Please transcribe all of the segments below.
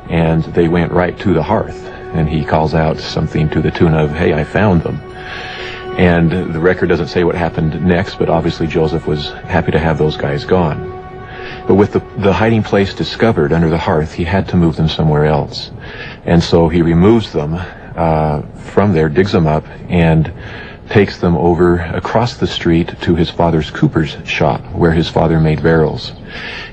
and they went right to the hearth, and he calls out something to the tune of, "Hey, I found them." And the record doesn't say what happened next, but obviously Joseph was happy to have those guys gone. But with the hiding place discovered under the hearth, he had to move them somewhere else. And so he removes them from there, digs them up, and takes them over across the street to his father's cooper's shop, where his father made barrels.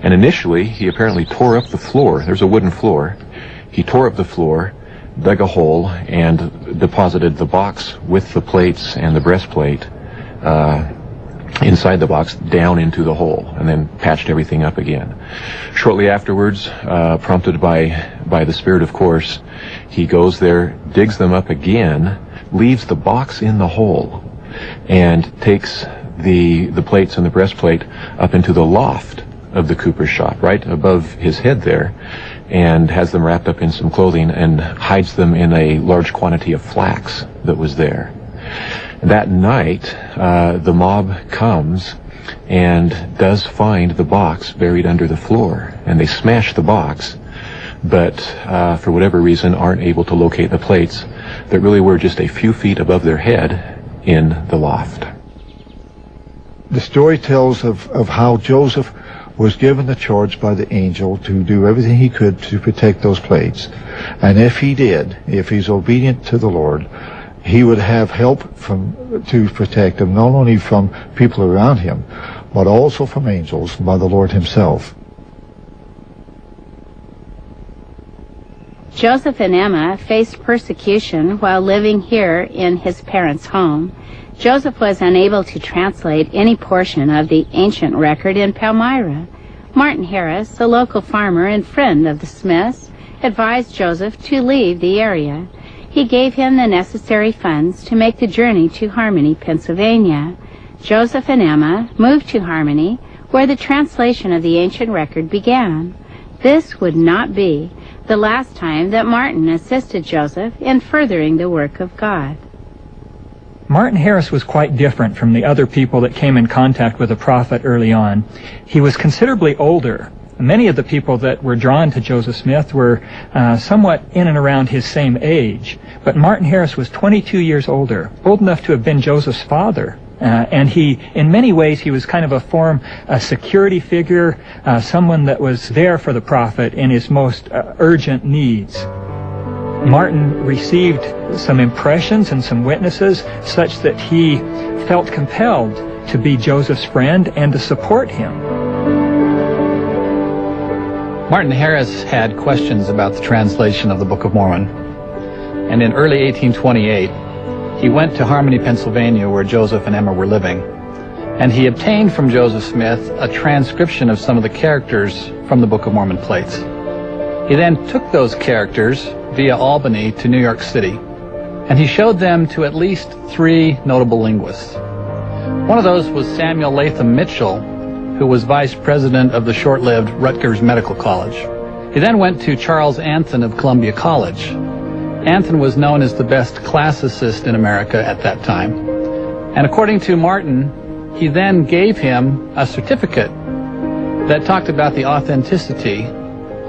And initially, he apparently tore up the floor. There's a wooden floor. He tore up the floor, dug a hole, and deposited the box with the plates and the breastplate inside the box down into the hole, and then patched everything up again. Shortly afterwards, prompted by the Spirit, of course, he goes there, digs them up again, leaves the box in the hole, and takes the plates and the breastplate up into the loft of the cooper's shop, right above his head there, and has them wrapped up in some clothing and hides them in a large quantity of flax that was there. That night, the mob comes and does find the box buried under the floor, and they smash the box, but for whatever reason aren't able to locate the plates that really were just a few feet above their head in the loft. The story tells of how Joseph was given the charge by the angel to do everything he could to protect those plates. And if he did, if he's obedient to the Lord, he would have help to protect him, not only from people around him, but also from angels by the Lord himself. Joseph and Emma faced persecution while living here in his parents' home. Joseph was unable to translate any portion of the ancient record in Palmyra. Martin Harris, a local farmer and friend of the Smiths, advised Joseph to leave the area. He gave him the necessary funds to make the journey to Harmony, Pennsylvania. Joseph and Emma moved to Harmony, where the translation of the ancient record began. This would not be the last time that Martin assisted Joseph in furthering the work of God. Martin Harris was quite different from the other people that came in contact with the prophet early on. He was considerably older. Many of the people that were drawn to Joseph Smith were somewhat in and around his same age. But Martin Harris was 22 years older, old enough to have been Joseph's father. And he, in many ways, he was kind of a security figure, someone that was there for the prophet in his most urgent needs. Martin received some impressions and some witnesses such that he felt compelled to be Joseph's friend and to support him. Martin Harris had questions about the translation of the Book of Mormon, and in early 1828 he went to Harmony, Pennsylvania, where Joseph and Emma were living, and he obtained from Joseph Smith a transcription of some of the characters from the Book of Mormon plates. He then took those characters via Albany to New York City, and he showed them to at least 3 notable linguists. One of those was Samuel Latham Mitchell, who was vice president of the short-lived Rutgers Medical College. He then went to Charles Anthon of Columbia College. Anthon was known as the best classicist in America at that time. And according to Martin, he then gave him a certificate that talked about the authenticity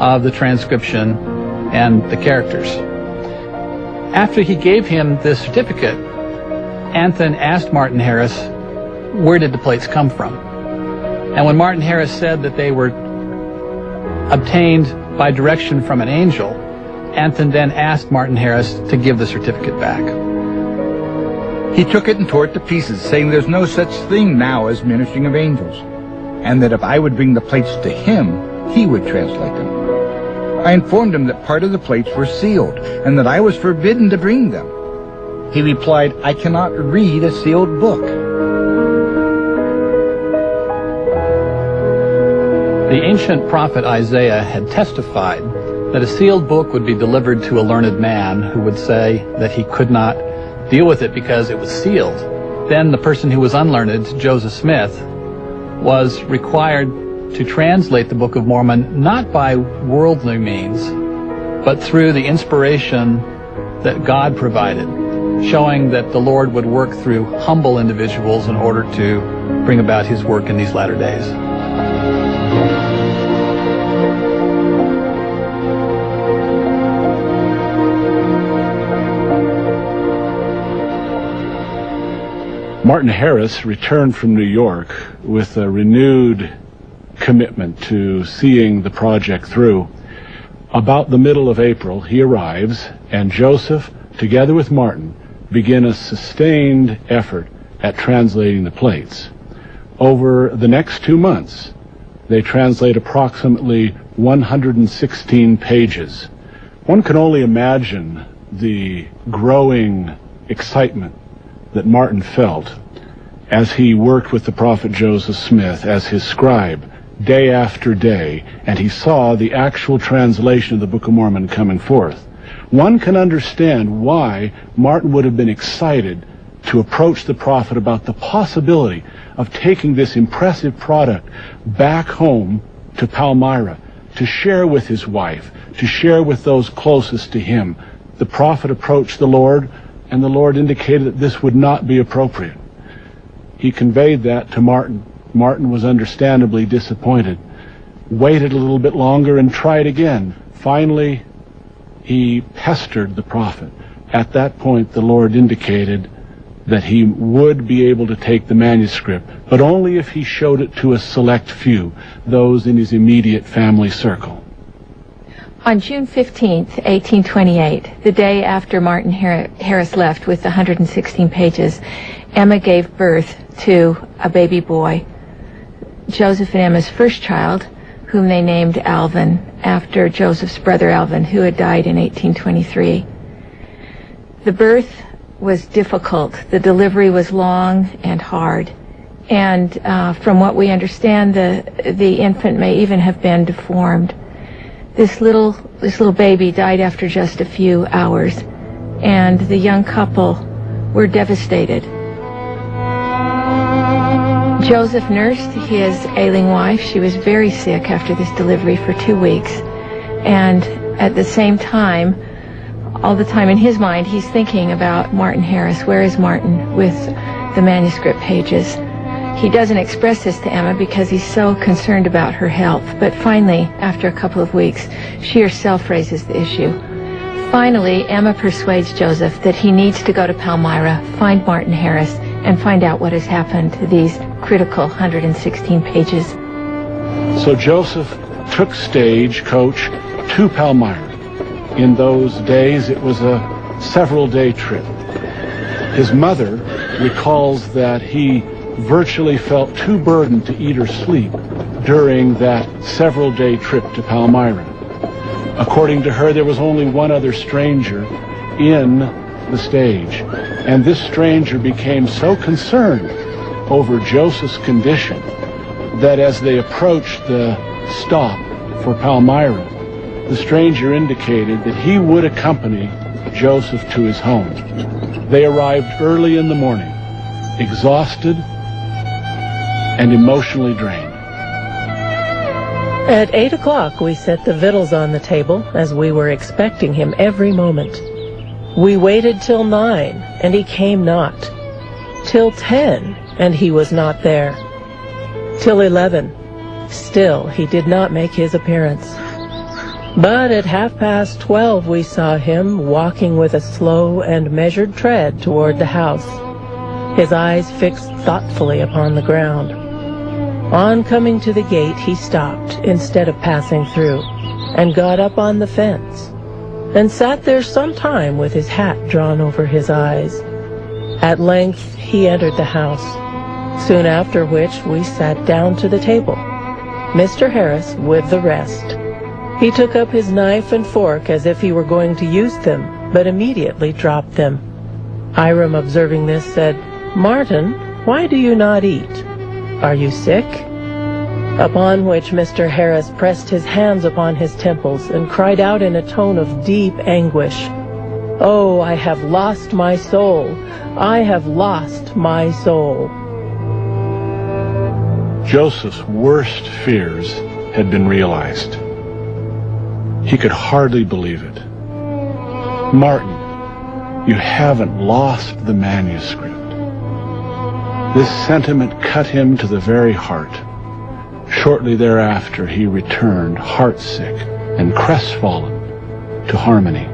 of the transcription and the characters. After he gave him this certificate, Anthon asked Martin Harris, where did the plates come from? And when Martin Harris said that they were obtained by direction from an angel, Anthon then asked Martin Harris to give the certificate back. He took it and tore it to pieces, saying there's no such thing now as ministering of angels, and that if I would bring the plates to him, he would translate them. I informed him that part of the plates were sealed, and that I was forbidden to bring them. He replied, I cannot read a sealed book. The ancient prophet Isaiah had testified that a sealed book would be delivered to a learned man who would say that he could not deal with it because it was sealed. Then the person who was unlearned, Joseph Smith, was required to translate the Book of Mormon not by worldly means, but through the inspiration that God provided, showing that the Lord would work through humble individuals in order to bring about his work in these latter days. Martin Harris returned from New York with a renewed commitment to seeing the project through. About the middle of April, he arrives, and Joseph, together with Martin, begin a sustained effort at translating the plates. Over the next 2 months, they translate approximately 116 pages. One can only imagine the growing excitement that Martin felt as he worked with the prophet Joseph Smith as his scribe day after day, and he saw the actual translation of the Book of Mormon coming forth. One can understand why Martin would have been excited to approach the prophet about the possibility of taking this impressive product back home to Palmyra, to share with his wife, to share with those closest to him. The prophet approached the Lord, and the Lord indicated that this would not be appropriate. He conveyed that to Martin. Martin was understandably disappointed, waited a little bit longer and tried again. Finally, he pestered the prophet. At that point, the Lord indicated that he would be able to take the manuscript, but only if he showed it to a select few, those in his immediate family circle. On June 15th, 1828, the day after Martin Harris left with the 116 pages, Emma gave birth to a baby boy, Joseph and Emma's first child, whom they named Alvin, after Joseph's brother Alvin, who had died in 1823. The birth was difficult. The delivery was long and hard. And from what we understand, the infant may even have been deformed. This little baby died after just a few hours, and the young couple were devastated. Joseph nursed his ailing wife. She was very sick after this delivery for 2 weeks. And at the same time, all the time in his mind, he's thinking about Martin Harris. Where is Martin with the manuscript pages? He doesn't express this to Emma because he's so concerned about her health. But finally, after a couple of weeks, she herself raises the issue. Finally, Emma persuades Joseph that he needs to go to Palmyra, find Martin Harris, and find out what has happened to these critical 116 pages. So Joseph took stagecoach to Palmyra. In those days, it was a several-day trip. His mother recalls that he virtually felt too burdened to eat or sleep during that several-day trip to Palmyra. According to her, there was only one other stranger in the stage, and this stranger became so concerned over Joseph's condition that as they approached the stop for Palmyra, the stranger indicated that he would accompany Joseph to his home. They arrived early in the morning, exhausted and emotionally drained. At 8 o'clock, we set the victuals on the table, as we were expecting him every moment. We waited till 9, and he came not. Till 10, and he was not there. Till 11, still he did not make his appearance. But at 12:30 we saw him walking with a slow and measured tread toward the house, his eyes fixed thoughtfully upon the ground. On coming to the gate, he stopped instead of passing through, and got up on the fence, and sat there some time with his hat drawn over his eyes. At length he entered the house, soon after which we sat down to the table, Mr. Harris with the rest. He took up his knife and fork as if he were going to use them, but immediately dropped them. Hiram, observing this, said, "Martin, why do you not eat? Are you sick?" Upon which Mr. Harris pressed his hands upon his temples and cried out in a tone of deep anguish, "Oh, I have lost my soul! I have lost my soul!" Joseph's worst fears had been realized. He could hardly believe it. "Martin, you haven't lost the manuscript." This sentiment cut him to the very heart. Shortly thereafter, he returned, heartsick and crestfallen, to Harmony.